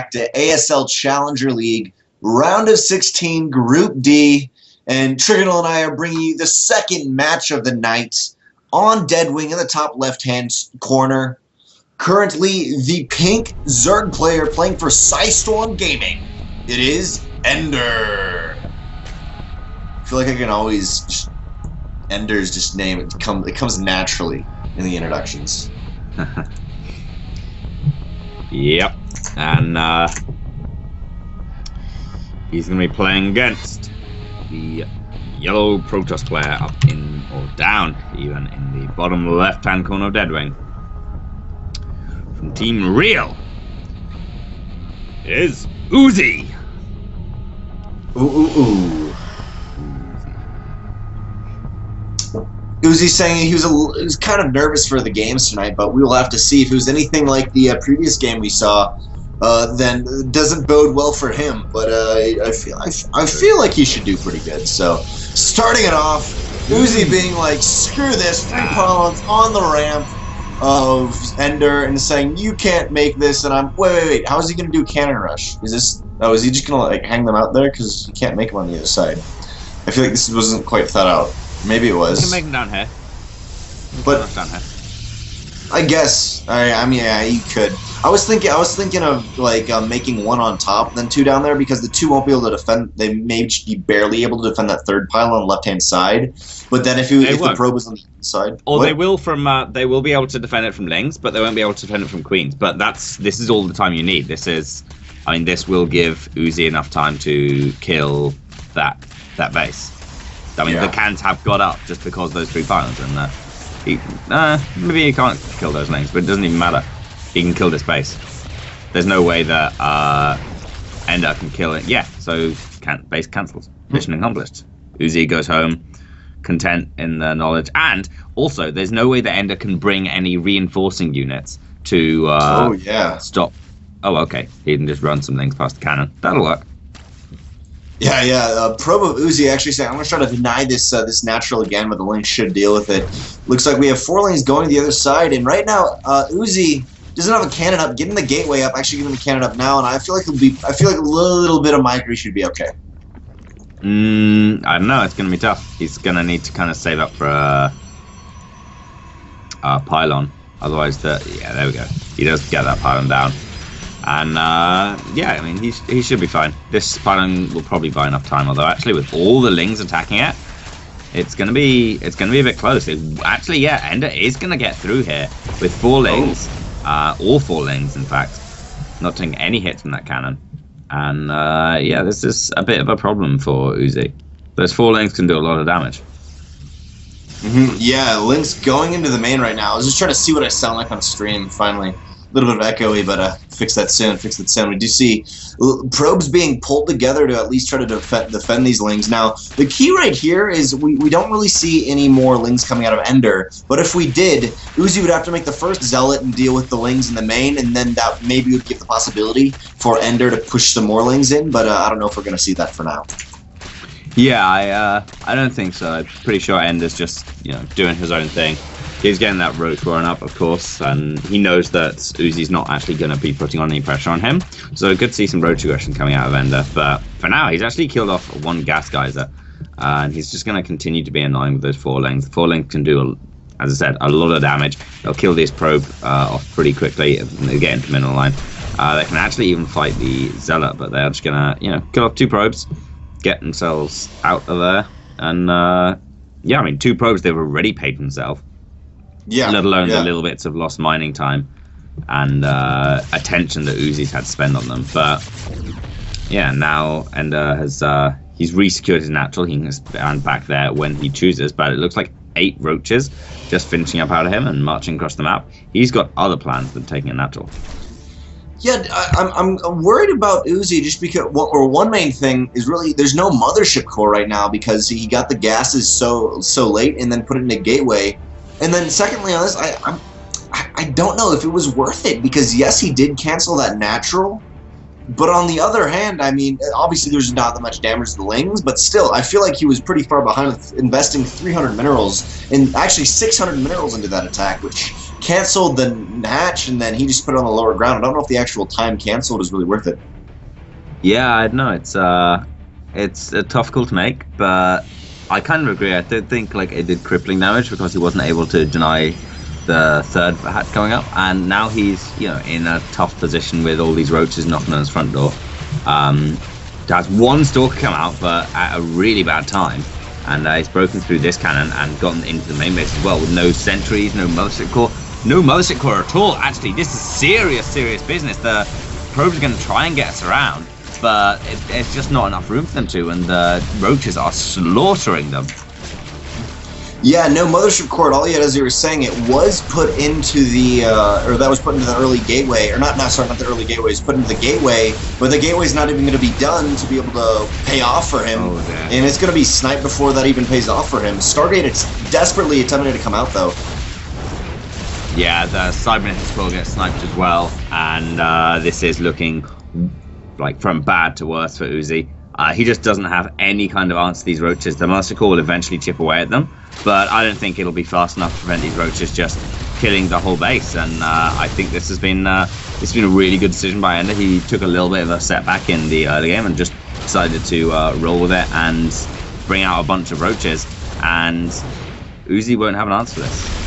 back to ASL Challenger League, round of 16, Group D, and Trigonal and I are bringing you the second match of the night on Deadwing in the top left-hand corner. Currently, the pink Zerg player playing for Psystorm Gaming. It is EnDerr. I feel like I can always just EnDerr's just name. It comes naturally in the introductions. Yep, and he's going to be playing against the yellow Protoss player up in, or down even, in the bottom left-hand corner of Deadwing. From Team Real is Uzi. Ooh. Uzi saying he was kind of nervous for the games tonight, but we will have to see if it was anything like the previous game we saw. Then it doesn't bode well for him. But I feel like he should do pretty good. So starting it off, Uzi being like, "Screw this, 3 pylons on the ramp of EnDerr," and saying, "You can't make this." And I'm wait. How is he gonna do cannon rush? Is this? Oh, is he just gonna like hang them out there because you can't make them on the other side? I feel like this wasn't quite thought out. Maybe it was. You can make them down here. But down here. I guess. I mean, yeah, you could. I was thinking of like making 1 on top, then 2 down there, because the 2 won't be able to defend. They may just be barely able to defend that 3rd pylon on the left-hand side. But then if the probe was on the side, or they will they will be able to defend it from lings, but they won't be able to defend it from queens. But this is all the time you need. This will give Uzi enough time to kill that base. I mean, the cans have got up just because of those 3 pylons, and maybe he can't kill those lings, but it doesn't even matter. He can kill this base. There's no way that EnDerr can kill it. Yeah, so base cancels. Mission accomplished. Uzi goes home, content in the knowledge, and also there's no way that EnDerr can bring any reinforcing units to stop. Oh, okay. He can just run some lings past the cannon. That'll work. Yeah. Probe of Uzi actually saying, "I'm going to try to deny this this natural again, but the lings should deal with it." Looks like we have 4 lings going to the other side, and right now Uzi doesn't have a cannon up. Getting the gateway up, actually getting the cannon up now, and I feel like a little bit of migrate should be okay. I don't know. It's going to be tough. He's going to need to kind of save up for a pylon. Otherwise, there we go. He does get that pylon down. And yeah, I mean, he should be fine. This pylon will probably buy enough time. Although actually, with all the lings attacking it, it's gonna be a bit close. EnDerr is gonna get through here with 4 lings, all 4 lings, in fact, not taking any hits from that cannon. And yeah, this is a bit of a problem for Uzi. Those 4 lings can do a lot of damage. Yeah, lings going into the main right now. I was just trying to see what I sound like on stream. Finally. A little bit of echoey, but fix that soon. We do see probes being pulled together to at least try to defend these lings. Now, the key right here is we don't really see any more lings coming out of EnDerr, but if we did, Uzi would have to make the first zealot and deal with the lings in the main, and then that maybe would give the possibility for EnDerr to push some more lings in, but I don't know if we're going to see that for now. Yeah, I don't think so. I'm pretty sure EnDerr's just, doing his own thing. He's getting that roach warren up, of course, and he knows that Uzi's not actually going to be putting on any pressure on him. So good to see some roach aggression coming out of EnDerr. But for now, he's actually killed off 1 gas geyser, and he's just going to continue to be annoying with those 4 lings. The 4 lings can do, as I said, a lot of damage. They'll kill this probe off pretty quickly and they get into mineral line. They can actually even fight the zealot, but they're just going to, kill off 2 probes, get themselves out of there, and yeah, I mean, 2 probes they've already paid themselves. Yeah, let alone the little bits of lost mining time and attention that Uzi's had to spend on them. But yeah, now EnDerr has he's re-secured his natural. He can stand back there when he chooses. But it looks like 8 roaches just finishing up out of him and marching across the map. He's got other plans than taking a natural. Yeah, I'm worried about Uzi just because, one main thing is really there's no mothership core right now because he got the gases so late and then put it in a gateway. And then secondly on this, I don't know if it was worth it because yes, he did cancel that natural, but on the other hand, I mean, obviously there's not that much damage to the lings, but still, I feel like he was pretty far behind with investing 300 minerals and actually 600 minerals into that attack, which canceled the hatch, and then he just put it on the lower ground. I don't know if the actual time canceled is really worth it. Yeah, I know it's a tough call to make, but I kind of agree. I don't think like it did crippling damage because he wasn't able to deny the third hatch going up, and now he's in a tough position with all these roaches knocking on his front door. Has one stalker come out, but at a really bad time, and he's broken through this cannon and gotten into the main base as well with no sentries, no Mothership Core, at all. Actually, this is serious business. The probes are going to try and get us around, but there's just not enough room for them to, and the roaches are slaughtering them. Yeah, no Mothership Core at all yet, as you were saying. It was put into the, or that was put into the early gateway, or not the early gateway, it was put into the gateway, but the gateway's not even going to be done to be able to pay off for him, and it's going to be sniped before that even pays off for him. Stargate is desperately attempting to come out, though. Yeah, the Cybernetics will get sniped as well, and this is looking like from bad to worse for Uzi. He just doesn't have any kind of answer to these roaches. The Master Core will eventually chip away at them, but I don't think it'll be fast enough to prevent these roaches just killing the whole base. And I think this has been a really good decision by EnDerr. He took a little bit of a setback in the early game and just decided to roll with it and bring out a bunch of roaches. And Uzi won't have an answer for this.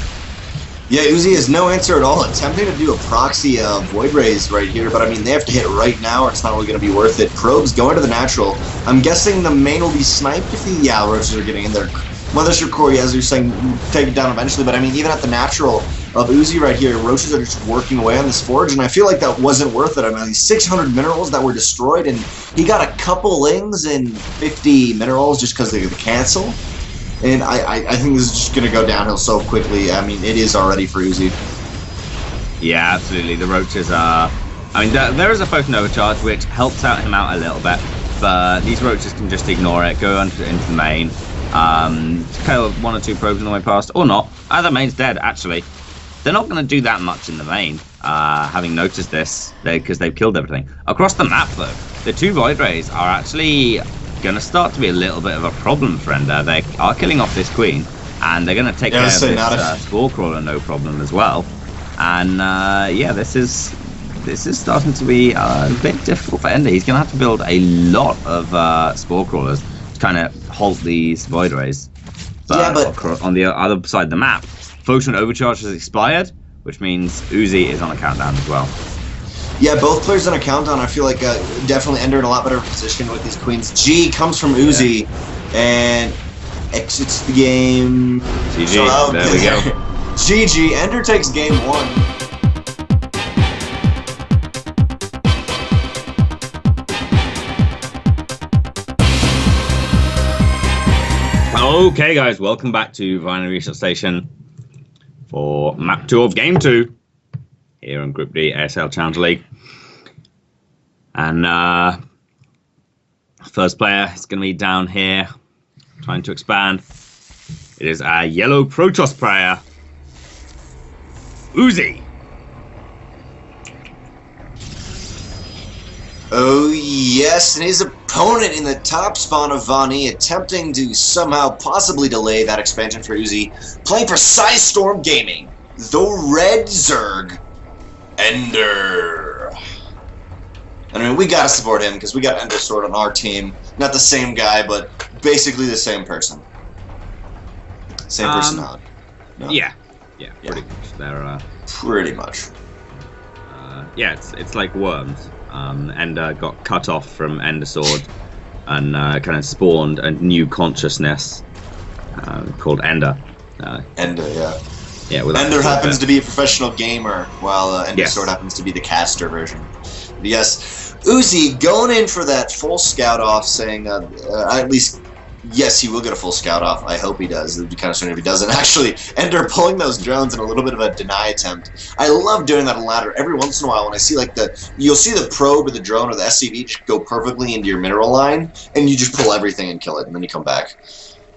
Yeah, Uzi has no answer at all. Attempting to do a proxy Void Rays right here, but I mean, they have to hit right now or it's not really going to be worth it. Probes going to the natural. I'm guessing the main will be sniped if the roaches are getting in there. Mothership Core, as you're saying, take it down eventually, but I mean, even at the natural of Uzi right here, roaches are just working away on this forge, and I feel like that wasn't worth it. I mean, these 600 minerals that were destroyed, and he got a couple lings and 50 minerals just because they cancel. And I think this is just going to go downhill so quickly. I mean, it is already for Uzi. Yeah, absolutely. The roaches are... I mean, there is a Photon Overcharge, which helps out him out a little bit, but these roaches can just ignore it, go into the main, kill one or two probes on the way past, or not. The main's dead, actually. They're not going to do that much in the main, having noticed this, because they've killed everything. Across the map, though, the two Void Rays are actually going to start to be a little bit of a problem for EnDerr. They are killing off this queen, and they're going to take care of this Spore Crawler no problem as well. And yeah, this is starting to be a bit difficult for EnDerr. He's going to have to build a lot of Spore Crawlers to kind of halt these Void Rays. But on the other side of the map, Photon Overcharge has expired, which means Uzi is on a countdown as well. Yeah, both players on a countdown. I feel like definitely EnDerr in a lot better position with these queens. G comes from Uzi and exits the game. GG. There we go. GG. EnDerr takes game 1. Okay, guys, welcome back to Violin Research Station for map 2 of game 2 here in Group D ASL Challenger League. And first player is going to be down here trying to expand. It is a yellow Protoss player, Uzi. Oh yes, and his opponent in the top spawn of Vani attempting to somehow possibly delay that expansion for Uzi, playing for Storm Gaming, the Red Zerg, EnDerr. I mean, we gotta support him because we got EnDerr Sword on our team. Not the same guy, but basically the same person. Same personality. No? Yeah, pretty much. They're pretty much. Yeah, it's like worms. EnDerr got cut off from EnDerr Sword and kind of spawned a new consciousness called EnDerr. EnDerr, yeah. Yeah, EnDerr happens to be a professional gamer, while EnDerr Sword happens to be the caster version. But yes, Uzi going in for that full scout off, saying at least. Yes, he will get a full scout off. I hope he does. It would be kind of strange if he doesn't. Actually, EnDerr pulling those drones in a little bit of a deny attempt. I love doing that on ladder. Every once in a while when I see like you'll see the probe or the drone or the SCV just go perfectly into your mineral line, and you just pull everything and kill it, and then you come back.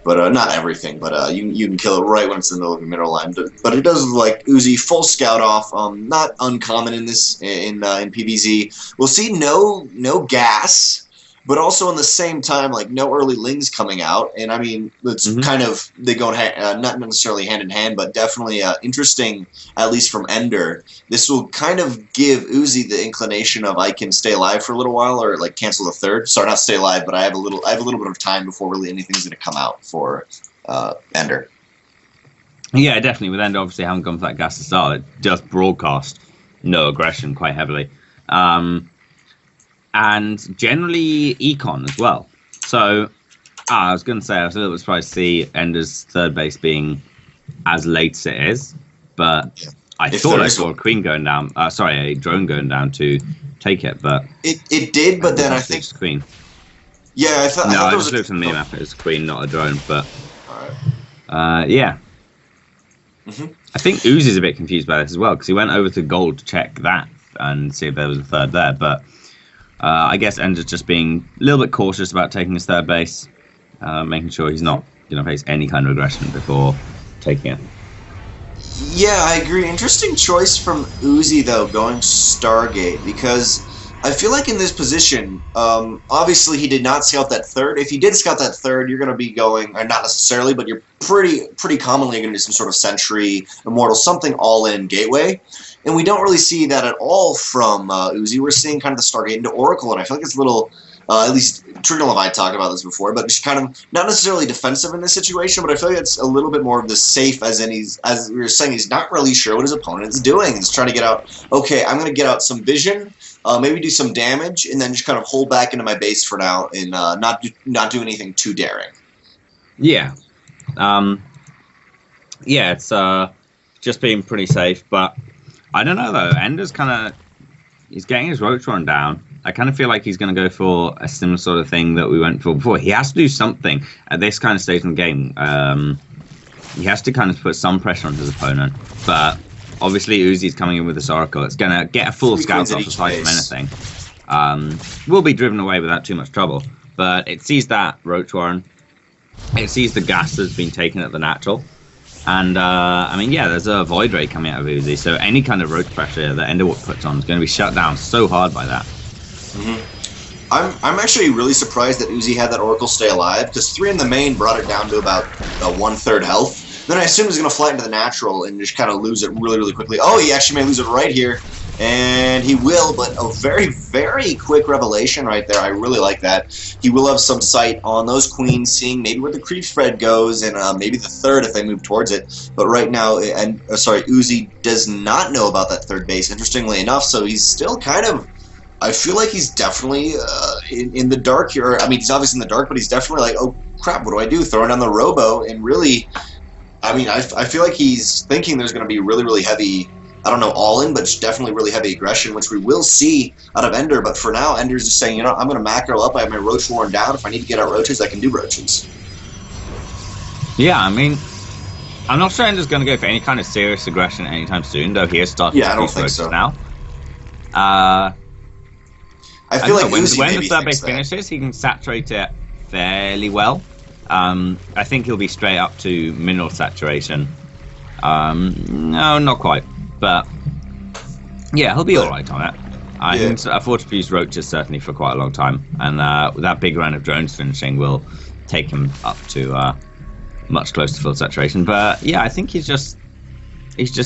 But not everything, but you can kill it right when it's in the middle of your mineral line. But it does look like Uzi full scout off. Not uncommon in this in PvZ. We'll see no gas. but also in the same time, like no early Lings coming out, and I mean it's kind of they go not necessarily hand in hand, but definitely interesting, at least from EnDerr. This will kind of give Uzi the inclination of I can stay alive for a little while, or like cancel the third. Sorry, not stay alive, but I have a little bit of time before really anything's going to come out for EnDerr. Yeah, definitely. With EnDerr obviously having gone for that gas to start, it does broadcast no aggression quite heavily. And generally econ as well. So I was going to say I was a little bit surprised to see EnDerr's third base being as late as it is, but I thought I saw a queen going down. Sorry, a drone going down to take it, but it did. But then I think it's queen. Yeah, I thought. No, I just looked on the map. It was a queen, not a drone. But right. Yeah. I think Uzi's a bit confused by this as well because he went over to gold to check that and see if there was a third there. But I guess EnDerr's just being a little bit cautious about taking his third base, making sure he's not going to face any kind of aggression before taking it. Yeah, I agree. Interesting choice from Uzi though, going Stargate, because I feel like in this position, obviously he did not scout that third. If you did scout that third, you're going to be going, or not necessarily, but you're pretty commonly going to do some sort of Sentry, Immortal, something all-in gateway. And we don't really see that at all from Uzi. We're seeing kind of the Stargate into Oracle, and I feel like it's a little, at least Trickle and I talked about this before, but just kind of not necessarily defensive in this situation, but I feel like it's a little bit more of the safe, as in as we were saying, he's not really sure what his opponent is doing. He's trying to get out, okay, I'm going to get out some vision, maybe do some damage, and then just kind of hold back into my base for now and not do anything too daring. Yeah. Yeah, it's just being pretty safe, but I don't know though. EnDerr's kind of, he's getting his Rotron down. I kind of feel like he's going to go for a similar sort of thing that we went for before. He has to do something at this kind of stage in the game. He has to kind of put some pressure on his opponent, but obviously Uzi's coming in with this Oracle. It's going to get a full scout off the side from anything. Will be driven away without too much trouble, but it sees that Roach Warren. It sees the gas that's been taken at the natural. And, I mean, yeah, there's a Void Ray coming out of Uzi, so any kind of roach pressure that EnDerr puts on is going to be shut down so hard by that. I'm actually really surprised that Uzi had that Oracle stay alive, because 3 in the main brought it down to about 1/3 health. Then I assumed he's going to fly into the natural and just kind of lose it really, really quickly. Oh, he actually may lose it right here. And he will, but a very, very quick revelation right there. I really like that. He will have some sight on those queens, seeing maybe where the creep spread goes, and maybe the third if they move towards it. But right now, Uzi does not know about that third base, interestingly enough, so he's still kind of, I feel like he's definitely in the dark here. I mean, he's obviously in the dark, but he's definitely like, oh, crap, what do I do? Throwing down the Robo, and really, I mean, I feel like he's thinking there's going to be really, really heavy, I don't know, all-in, but definitely really heavy aggression, which we will see out of EnDerr. But for now, EnDerr's just saying, you know, I'm going to macro up. I have my Roach Warren down. If I need to get out Roaches, I can do Roaches. Yeah, I mean, I'm not sure EnDerr's going to go for any kind of serious aggression anytime soon, though he is starting to use Roaches now. I feel like when the third base finishes, he can saturate it fairly well. I think he'll be straight up to mineral saturation. No, not quite. But yeah, he'll be all right on it. I think afford to use Roaches certainly for quite a long time, and that big round of drones finishing will take him up to much closer to full saturation. But yeah, I think he's just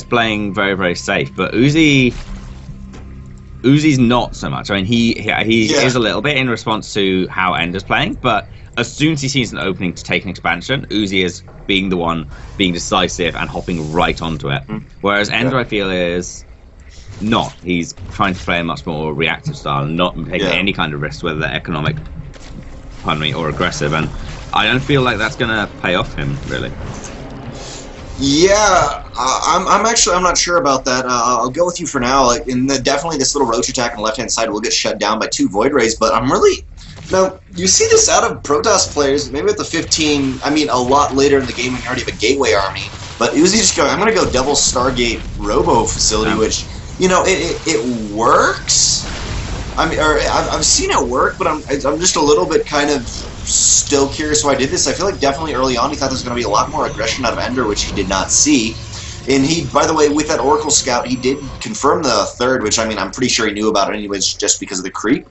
playing very, very safe. But Uzi's not so much. I mean, he is a little bit in response to how EnDerr's playing, but as soon as he sees an opening to take an expansion, Uzi is being the one being decisive and hopping right onto it. Whereas EnDerr, I feel, is not. He's trying to play a much more reactive style and not taking any kind of risks, whether they're economic, or aggressive. And I don't feel like that's going to pay off him, really. Yeah, I'm not sure about that. I'll go with you for now. Like, definitely this little Roach attack on the left-hand side will get shut down by 2 Void Rays, but I'm really... Now, you see this out of Protoss players, maybe at the 15, I mean, a lot later in the game when you already have a Gateway army, but Uzi just going, I'm going to go double Stargate Robo facility, which, you know, it works. I mean, I've seen it work, but I'm just a little bit kind of still curious why I did this. I feel like definitely early on he thought there was going to be a lot more aggression out of EnDerr, which he did not see. And he, by the way, with that Oracle Scout, he did confirm the third, which, I mean, I'm pretty sure he knew about it anyways just because of the creep.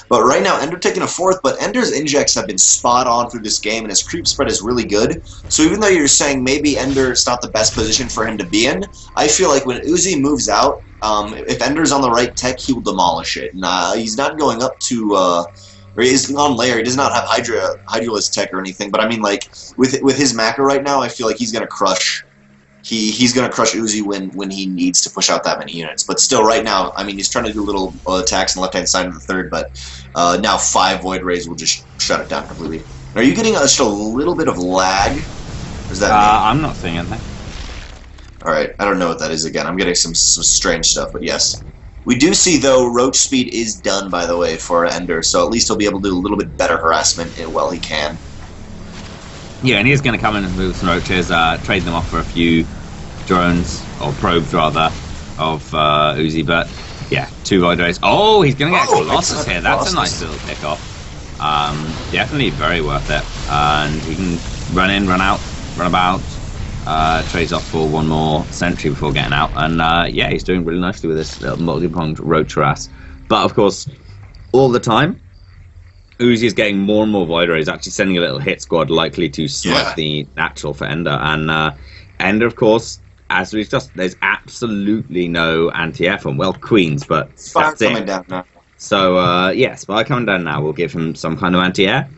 But right now, EnDerr taking a fourth, but EnDerr's injects have been spot on through this game, and his creep spread is really good. So even though you're saying maybe EnDerr's not the best position for him to be in, I feel like when Uzi moves out, if EnDerr's on the right tech, he will demolish it. And he's not going up to... or he's on layer. He does not have Hydralisk tech or anything, but I mean, like, with his macro right now, I feel like he's going to crush... He's going to crush Uzi when he needs to push out that many units. But still, right now, I mean, he's trying to do little attacks on the left-hand side of the third, but now 5 Void Rays will just shut it down completely. Are you getting just a little bit of lag? Or is that I'm not seeing anything. Alright, I don't know what that is again. I'm getting some strange stuff, but yes. We do see, though, Roach Speed is done, by the way, for EnDerr, so at least he'll be able to do a little bit better harassment while he can. Yeah, and he's going to come in with some roaches, trade them off for a few drones, or probes rather, of Uzi, but yeah, 2 Void Rays. Oh, he's going to get Colossus here. That's a nice little pick-off. Definitely very worth it. And he can run in, run out, run about, trades off for 1 more sentry before getting out. And yeah, he's doing really nicely with this little multi-pronged roach harass. But of course, all the time, Uzi is getting more and more Void Rays, actually sending a little hit squad likely to snipe the natural for EnDerr. And EnDerr, of course, as we've just, there's absolutely no anti-air on, well, Queens, but Spire that's it. coming down now. So, yeah, Spire coming down now will give him some kind of anti-air,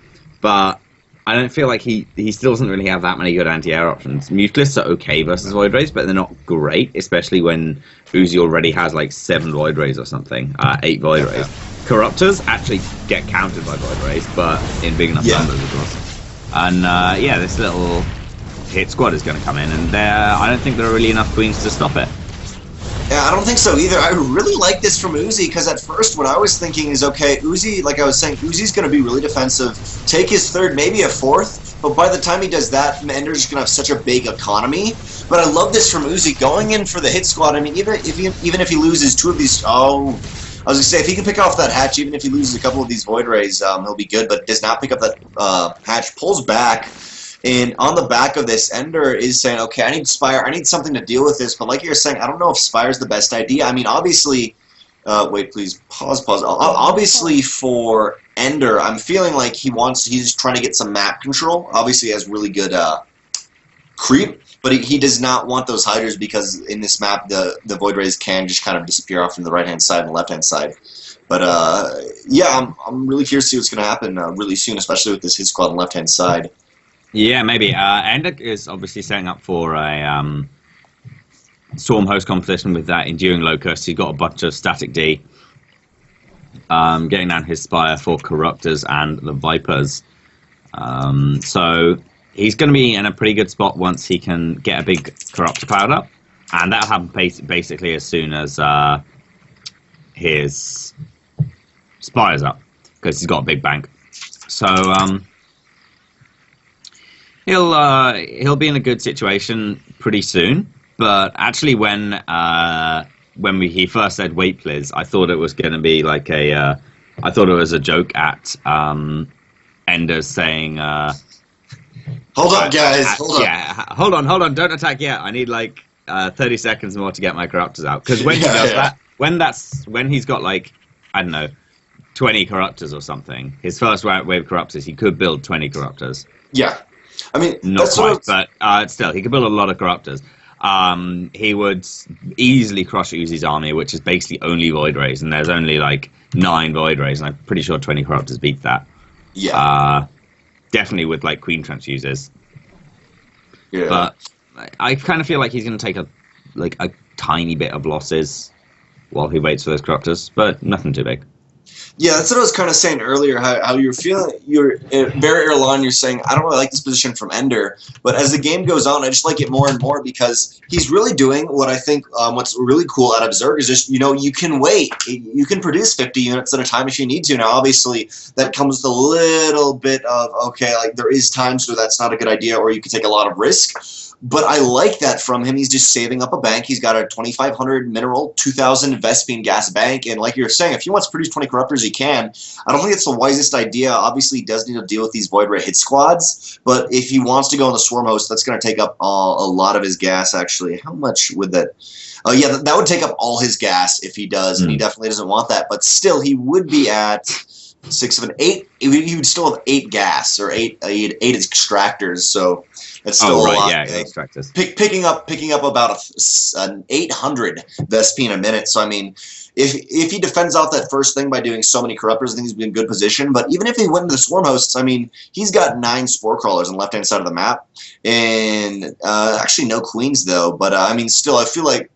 but I don't feel like he still doesn't really have that many good anti-air options. Mutalisks are okay versus Void Rays, but they're not great, especially when Uzi already has like 7 Void Rays or something, 8 Void Rays. Corruptors actually get countered by Void Rays, but in big enough numbers, of course. And yeah, this little hit squad is going to come in, and I don't think there are really enough Queens to stop it. Yeah, I don't think so either. I really like this from Uzi, because at first what I was thinking is, okay, Uzi, like I was saying, Uzi's going to be really defensive, take his third, maybe a fourth, but by the time he does that, EnDerr's going to have such a big economy. But I love this from Uzi, going in for the hit squad. I mean, even if he loses 2 of these... Oh, I was going to say, if he can pick off that hatch, even if he loses a couple of these Void Rays, he'll be good, but does not pick up that hatch, pulls back. And on the back of this, EnDerr is saying, okay, I need Spire, I need something to deal with this, but like you're saying, I don't know if Spire's the best idea. I mean, obviously, wait, please, pause. Obviously, for EnDerr, I'm feeling like he's trying to get some map control. Obviously, he has really good creep, but he does not want those hiders, because in this map, the Void Rays can just kind of disappear off from the right-hand side and the left-hand side. But, yeah, I'm really curious to see what's going to happen really soon, especially with this hit squad on the left-hand side. Yeah, maybe. EnDerr is obviously setting up for a Storm Host competition with that Enduring Locust. He's got a bunch of Static D. Getting down his Spire for Corruptors and the Vipers. So he's going to be in a pretty good spot once he can get a big Corruptor powered up. And that'll happen basically as soon as his Spire's up, because he's got a big bank. So... He'll be in a good situation pretty soon, but actually when he first said wait please, I thought it was going to be like I thought it was a joke at EnDerr saying hold on guys, hold on, don't attack yet, I need like 30 seconds more to get my Corruptors out, because when he does that, when he's got like, I don't know, 20 Corruptors or something, his first wave of Corruptors, he could build 20 Corruptors. Yeah. I mean, not quite, but still, he could build a lot of Corruptors. He would easily crush Uzi's army, which is basically only Void Rays, and there's only like 9 Void Rays, and I'm pretty sure 20 Corruptors beat that. Yeah. Definitely with like Queen Transfusers. Yeah. But I kind of feel like he's going to take a tiny bit of losses while he waits for those Corruptors, but nothing too big. Yeah, that's what I was kind of saying earlier, how you're feeling, you're very early on, you're saying, I don't really like this position from EnDerr, but as the game goes on, I just like it more and more, because he's really doing what I think, what's really cool out of Zerg is just, you can wait, you can produce 50 units at a time if you need to. Now, obviously, that comes with a little bit of, okay, like, there is times where that's not a good idea, or you can take a lot of risk. But I like that from him. He's just saving up a bank. He's got a 2,500 mineral, 2,000 Vespene gas bank. And like you're saying, if he wants to produce 20 Corruptors, he can. I don't think it's the wisest idea. Obviously, he does need to deal with these Void Ray hit squads. But if he wants to go on the Swarm Host, that's going to take up a lot of his gas, actually. How much would that... Oh, yeah, that would take up all his gas if he does. And he definitely doesn't want that. But still, he would be at 6 of an 8. He would still have 8 gas or 8 extractors. So that's still a lot. Yeah, extractors. Picking up about an 800 Vespene a minute. So I mean, if he defends off that first thing by doing so many corruptors, I think he's in good position. But even if he went into the swarm hosts, I mean, he's got 9 spore crawlers on the left-hand side of the map, and actually no queens though. But I mean, still, I feel like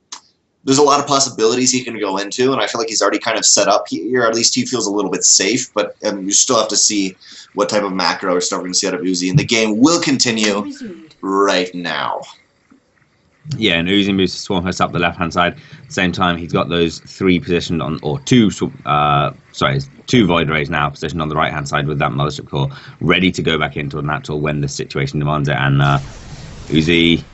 there's a lot of possibilities he can go into, and I feel like he's already kind of set up here. At least he feels a little bit safe, but you still have to see what type of macro or stuff we're going to see out of Uzi. And the game will continue right now. Yeah, and Uzi moves to swarm host up the left-hand side. At the same time, he's got those 3 positioned on, or 2 void rays now positioned on the right-hand side with that mothership core, ready to go back into a natural when the situation demands it. And Uzi,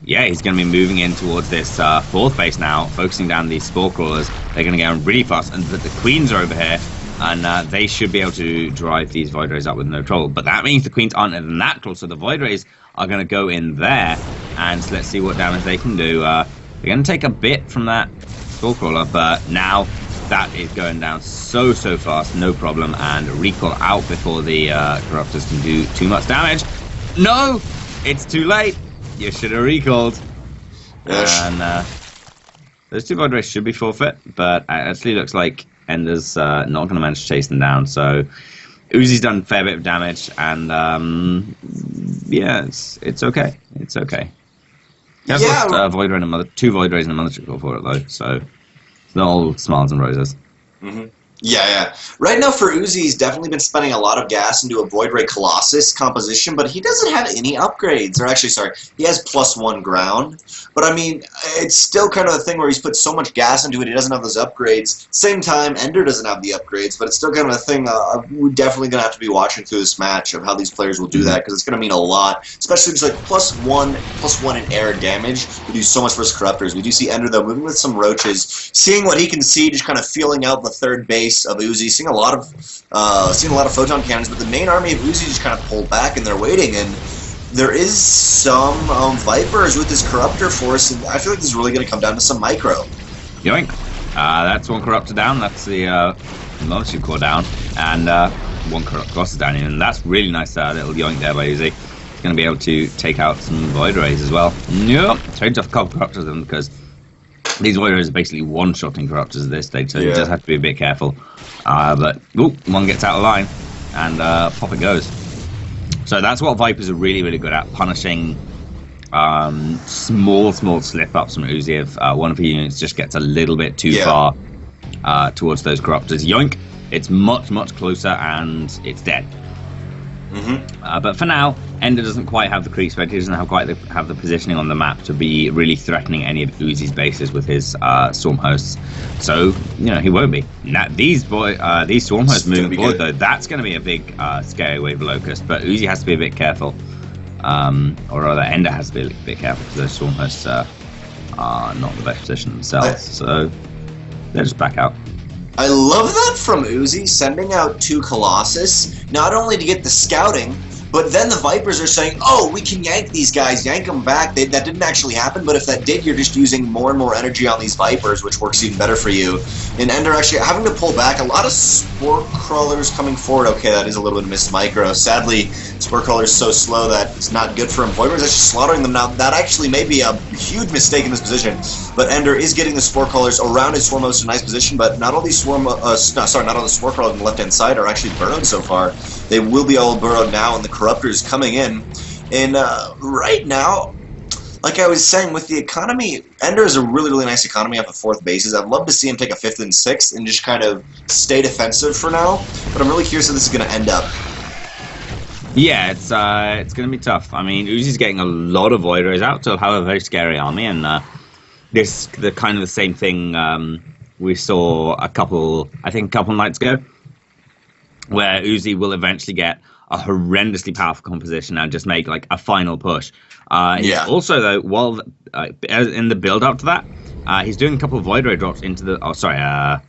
yeah, he's going to be moving in towards this 4th base now, focusing down these spore crawlers. They're going to go really fast, and the queens are over here, and they should be able to drive these void rays up with no trouble. But that means the queens aren't in the natural, so the void rays are going to go in there, and let's see what damage they can do. They're going to take a bit from that spore crawler, but now that is going down so fast, no problem, and recall out before the corruptors can do too much damage. No, it's too late. You should have recalled. And those 2 void rays should be forfeit, but it actually looks like EnDerr's not going to manage to chase them down. So Uzi's done a fair bit of damage, and yeah, it's okay. It's okay. He has lost void ray and 2 void rays and a mothership core for it though, so it's not all smiles and roses. Mm-hmm. Yeah. Right now for Uzi, he's definitely been spending a lot of gas into a Void Ray Colossus composition, but he doesn't have any upgrades. Or actually, sorry, he has +1 ground. But I mean, it's still kind of a thing where he's put so much gas into it, he doesn't have those upgrades. Same time, EnDerr doesn't have the upgrades, but it's still kind of a thing we're definitely going to have to be watching through this match of how these players will do that, because it's going to mean a lot. Especially just like +1 in air damage. We do so much versus Corruptors. We do see EnDerr, though, moving with some roaches, seeing what he can see, just kind of feeling out the 3rd base of Uzi, seeing a lot of photon cannons, but the main army of Uzi just kind of pulled back and they're waiting. And there is some Vipers with this Corruptor force, and I feel like this is really going to come down to some micro. Yoink! That's 1 Corruptor down. That's the mothership core down, and 1 Corrupt Colossus down, and that's really nice. Little yoink there by Uzi. He's going to be able to take out some Void Rays as well. Yep, trade off a couple Corruptors then, because these Void Rays are basically one-shotting Corruptors at this stage, so you just have to be a bit careful. But, one gets out of line, and pop it goes. So that's what Vipers are really good at, punishing small slip-ups from Uzi if one of the units just gets a little bit too far towards those Corruptors. Yoink! It's much closer, and it's dead. But for now, EnDerr doesn't quite have the creep spread. He doesn't have quite have the positioning on the map to be really threatening any of Uzi's bases with his swarm hosts. So he won't be. Now, these swarm hosts moving forward though, that's going to be a big scary wave of locust. But Uzi has to be a bit careful, or rather, EnDerr has to be a bit careful because those swarm hosts are not the best position themselves. So they'll just back out. I love that from Uzi, sending out 2 Colossus, not only to get the scouting, but then the Vipers are saying, oh, we can yank these guys, yank them back. That didn't actually happen, but if that did, you're just using more and more energy on these Vipers, which works even better for you. And EnDerr actually having to pull back. A lot of Spore Crawlers coming forward. Okay, that is a little bit of missed micro. Sadly, Spore Crawlers so slow that it's not good for him. Vipers actually slaughtering them now. That actually may be a huge mistake in this position. But EnDerr is getting the Spore Crawlers around his Swarm Host in a nice position, but not all these not all the Spore Crawlers on the left-hand side are actually burrowed so far. They will be all burrowed now, and the Corruptors coming in. And right now, like I was saying, with the economy, EnDerr is a really nice economy off of 4th bases. I'd love to see him take a 5th and 6th and just kind of stay defensive for now, but I'm really curious how this is going to end up. Yeah, it's going to be tough. I mean, Uzi's getting a lot of Void Rays out to have a very scary army, and the kind of the same thing we saw a couple nights ago, where Uzi will eventually get a horrendously powerful composition and just make like a final push. Also, though, while in the build-up to that, he's doing a couple of Void Ray drops into the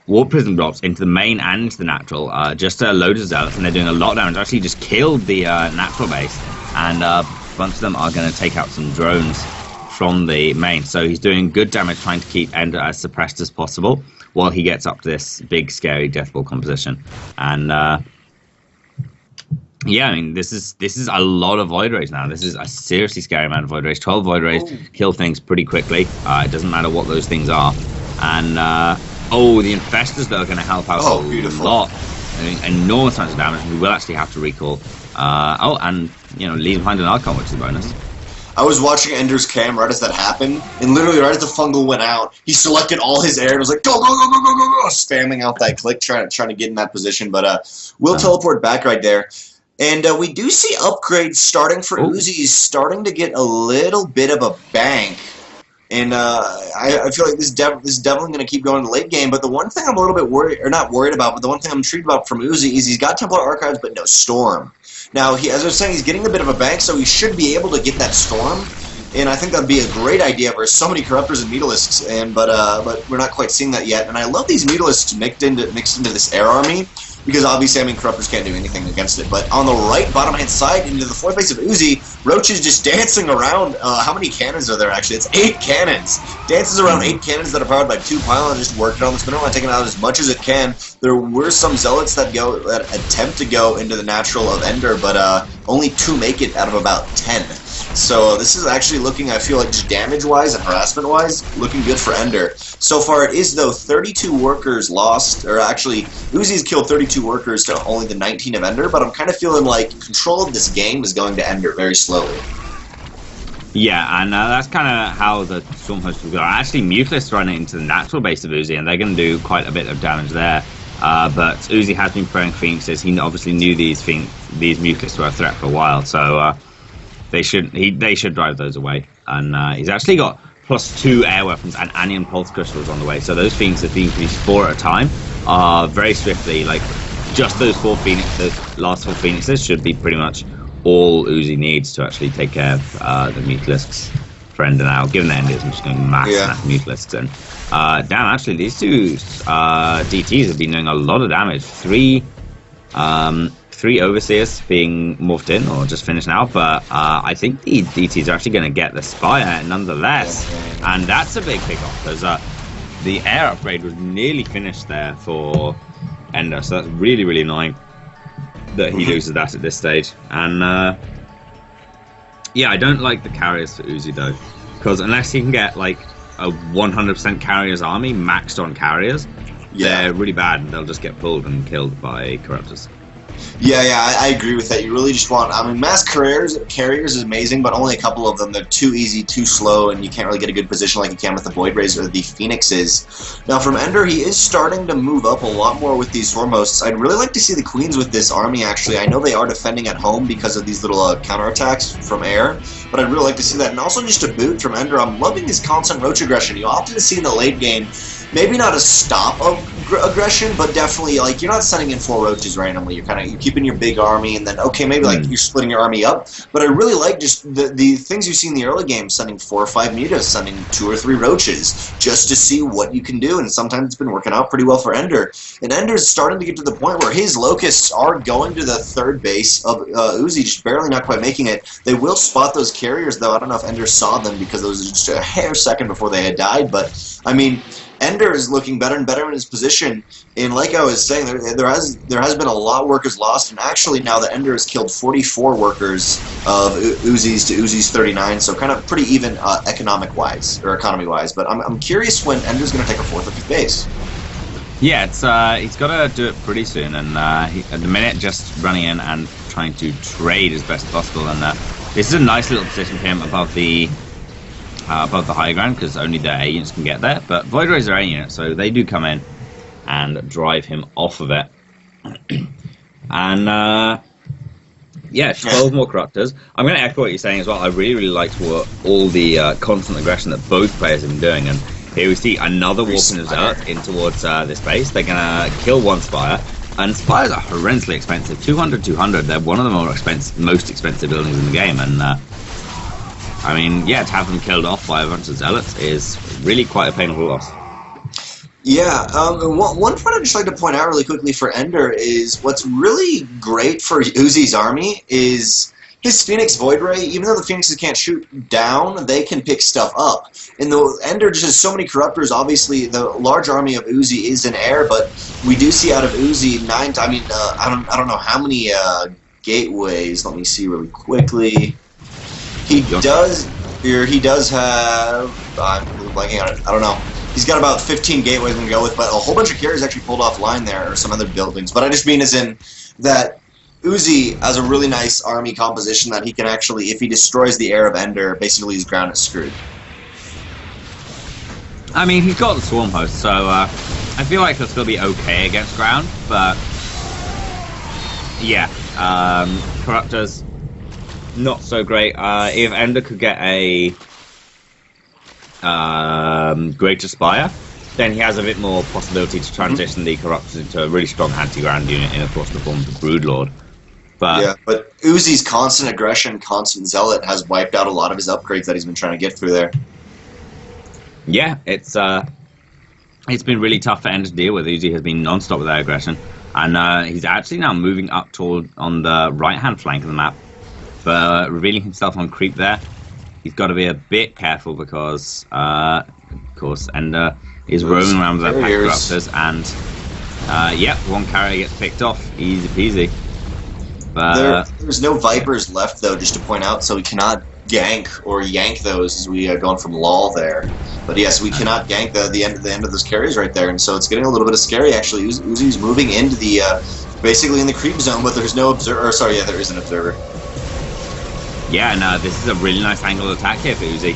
Warp Prism drops into the main and into the natural, just to load his zealots, and they're doing a lot of damage. Actually, just killed the natural base, and a bunch of them are going to take out some drones from the main. So he's doing good damage, trying to keep EnDerr as suppressed as possible, while he gets up to this big, scary death ball composition. And yeah, I mean, this is a lot of Void Rays now. This is a seriously scary amount of Void Rays. 12 Void Rays kill things pretty quickly. It doesn't matter what those things are. And the Infestors though are going to help out a lot. Doing enormous amounts of damage. We will actually have to recall. And leave behind an Archon, which is a bonus. I was watching EnDerr's cam right as that happened, and literally right as the fungal went out, he selected all his air and was like, go, go, go, go, go, go, go, spamming out that click, trying to get in that position. But we'll teleport back right there. And we do see upgrades starting for Uzis, starting to get a little bit of a bank. And I feel like this is definitely going to keep going in the late game. But the one thing I'm a little bit worried, or not worried about, but the one thing I'm intrigued about from Uzi is he's got Templar Archives but no Storm. Now, as I was saying, he's getting a bit of a bank, so he should be able to get that Storm. And I think that'd be a great idea versus so many Corruptors and Mutalisks. But we're not quite seeing that yet. And I love these Mutalisks mixed into this air army. Because obviously, I mean, Corruptors can't do anything against it. But on the right bottom-hand side, into the fourth base of Uzi, Roach is just dancing around. How many cannons are there, actually? It's 8 cannons. Dances around 8 cannons that are powered by 2 pylons, just working on the spinner line, taking out as much as it can. There were some Zealots that attempt to go into the natural of EnDerr, but only 2 make it out of about 10. So this is actually looking, I feel like, just damage-wise and harassment-wise, looking good for EnDerr. So far, it is, though, 32 workers lost, or actually, Uzi's killed 32 workers to only the 19 of EnDerr, but I'm kind of feeling like control of this game is going to EnDerr very slowly. Yeah, and that's kind of how the Stormhost will go. Actually, Mutalisks running into the natural base of Uzi, and they're going to do quite a bit of damage there. But Uzi has been preparing Phoenixes. He obviously knew these Mutalisks were a threat for a while, so they should drive those away. And he's actually got +2 air weapons and Anion Pulse Crystals on the way. So those Phoenixes being increased 4 at a time very swiftly. Like, just those last 4 Phoenixes should be pretty much all Uzi needs to actually take care of the Mutalisks for EnDerr now. Given the EnDerr, I'm just going max Mutalisks in. Damn, actually, these two DTs have been doing a lot of damage. 3 Overseers being morphed in or just finished now, but I think the DTs are actually going to get the Spire nonetheless, and that's a big pick-off because the air upgrade was nearly finished there for EnDerr, so that's really, really annoying that he loses that at this stage. And yeah, I don't like the carriers for Uzi though, because unless he can get like a 100% carriers army maxed on carriers, they're really bad and they'll just get pulled and killed by Corruptors. Yeah, I agree with that. You really just want, I mean, mass carriers is amazing, but only a couple of them. They're too easy, too slow, and you can't really get a good position like you can with the Void Rays or the Phoenixes. Now, from EnDerr, he is starting to move up a lot more with these Stormhosts. I'd really like to see the Queens with this army, actually. I know they are defending at home because of these little counterattacks from air, but I'd really like to see that. And also, just to boot from EnDerr, I'm loving his constant Roach aggression. You often see in the late game, maybe not a stop of aggression, but definitely, like, you're not sending in 4 Roaches randomly. You're keeping your big army, and then, okay, maybe, like, you're splitting your army up. But I really like just the things you see in the early game, sending 4 or 5 Mutas, sending 2 or 3 Roaches, just to see what you can do, and sometimes it's been working out pretty well for EnDerr. And EnDerr's starting to get to the point where his Locusts are going to the third base of Uzi, just barely not quite making it. They will spot those carriers, though. I don't know if EnDerr saw them because it was just a hair second before they had died, but, I mean, EnDerr is looking better and better in his position, and like I was saying, there has been a lot of workers lost, and actually now that EnDerr has killed 44 workers of Uzi's to Uzi's 39, so kind of pretty even economy-wise, but I'm curious when EnDerr's going to take a 4th or 5th base. Yeah, he's got to do it pretty soon, and at the minute just running in and trying to trade as best as possible, and this is a nice little position for him above the high ground, because only the A units can get there, but Void Rays are A units, so they do come in and drive him off of it. And yeah, 12 more Corruptors. I'm going to echo what you're saying as well. I really, really liked all the constant aggression that both players have been doing, and here we see another Warping of Zealot in towards this base. They're going to kill 1 Spire, and Spires are horrendously expensive. 200, they're one of the most expensive buildings in the game, and I mean, yeah, to have them killed off by a bunch of Zealots is really quite a painful loss. Yeah, one point I'd just like to point out really quickly for EnDerr is what's really great for Uzi's army is his Phoenix Void Ray, even though the Phoenixes can't shoot down, they can pick stuff up. And the EnDerr just has so many corruptors. Obviously, the large army of Uzi is in air, but we do see out of Uzi I don't know how many gateways. Let me see really quickly. He does have. I'm blanking on it. I don't know. He's got about 15 gateways we can go with, but a whole bunch of carriers actually pulled offline there, or some other buildings. But I just mean as in that Uzi has a really nice army composition that he can actually, if he destroys the air of EnDerr, basically his ground is screwed. I mean, he's got the Swarm Host, so I feel like he'll still be okay against ground, but yeah, Corruptors, not so great. If EnDerr could get a Greater Spire, then he has a bit more possibility to transition the Corruptors into a really strong anti-ground unit in, of course, the form of the Broodlord. But yeah, but Uzi's constant aggression, constant zealot has wiped out a lot of his upgrades that he's been trying to get through there. Yeah, it's been really tough for EnDerr to deal with. Uzi has been non-stop with that aggression, and he's actually now moving up on the right-hand flank of the map, but revealing himself on creep there. He's got to be a bit careful because, of course, EnDerr is roaming around with that pack of Corruptors, and yep, one carrier gets picked off, easy peasy. But there's no Vipers left though, just to point out, so we cannot gank or yank those as we are going from LOL there. But yes, we cannot gank the end of those carries right there, and so it's getting a little bit of scary actually. Uzi's moving into the basically in the creep zone, but there's no observer. Sorry, yeah, there is an observer. Yeah, and this is a really nice angle of attack here for Uzi.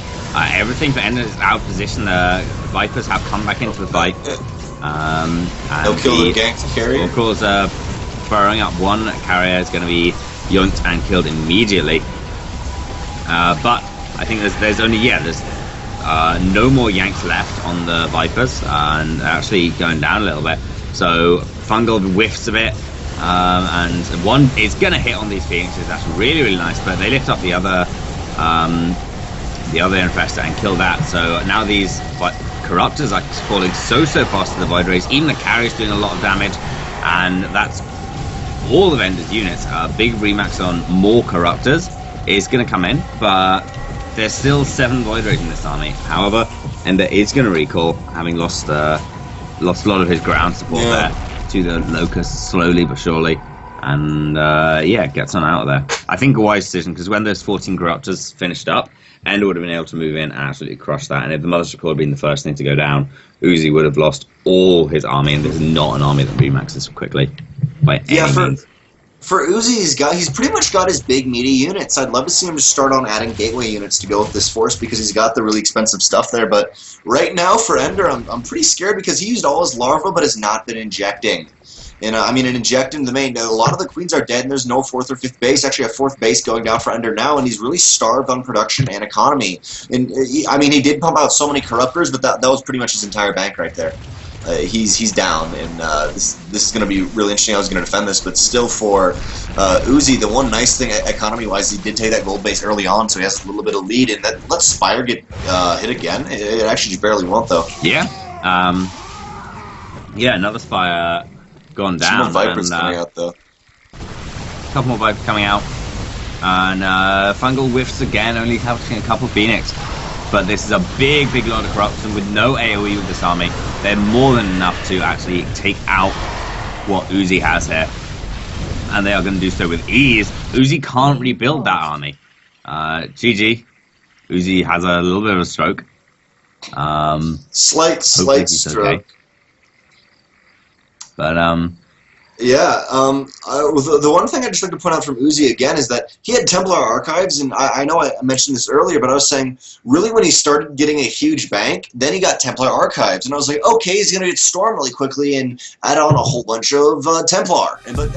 Everything for EnDerr is out of position. The Vipers have come back into the fight. They'll kill the gank carrier. Of course, burrowing up one carrier is going to be yoinked and killed immediately. But I think there's no more yanks left on the Vipers, and actually going down a little bit. So Fungal whiffs a bit. And one is going to hit on these Phoenixes. That's really, really nice. But they lift up the other Infestor and kill that. So now these Corruptors are falling so fast to the Void Rays. Even the carrier's doing a lot of damage. And that's all of EnDerr's units. A big remax on more Corruptors is going to come in. But there's still 7 Void Rays in this army. However, EnDerr is going to recall, having lost a lot of his ground support there to the Locusts slowly but surely, and yeah, gets on out of there. I think a wise decision, because when those 14 Corruptors finished up, EnDerr would have been able to move in and absolutely crush that, and if the Mother's Report had been the first thing to go down, Uzi would have lost all his army, and this is not an army that remaxes quickly by any means. For Uzi's guy, he's pretty much got his big meaty units. I'd love to see him just start on adding gateway units to go with this force because he's got the really expensive stuff there. But right now for EnDerr, I'm pretty scared because he used all his larva but has not been injecting. And I mean, injecting the main. A lot of the queens are dead, and there's no 4th or 5th base. Actually, a 4th base going down for EnDerr now, and he's really starved on production and economy. And I mean, he did pump out so many Corruptors, but that was pretty much his entire bank right there. He's down, and this is going to be really interesting. I was going to defend this, but still for Uzi, the one nice thing economy-wise, he did take that gold base early on, so he has a little bit of lead. And that lets Spire get hit again. It actually just barely won't, though. Yeah, yeah, another Spire gone down. Some more Vipers coming out, though. A couple more Vipers coming out, and Fungal whiffs again, only capturing a couple Phoenix. But this is a big lot of corruption with no AoE with this army. They're more than enough to actually take out what Uzi has here. And they are going to do so with ease. Uzi can't rebuild that army. GG. Uzi has a little bit of a stroke. Slight stroke. Okay. But, yeah, the one thing I'd just like to point out from Uzi again is that he had Templar Archives, and I know I mentioned this earlier, but I was saying, really when he started getting a huge bank, then he got Templar Archives, and I was like, okay, he's going to get Storm really quickly and add on a whole bunch of Templar. But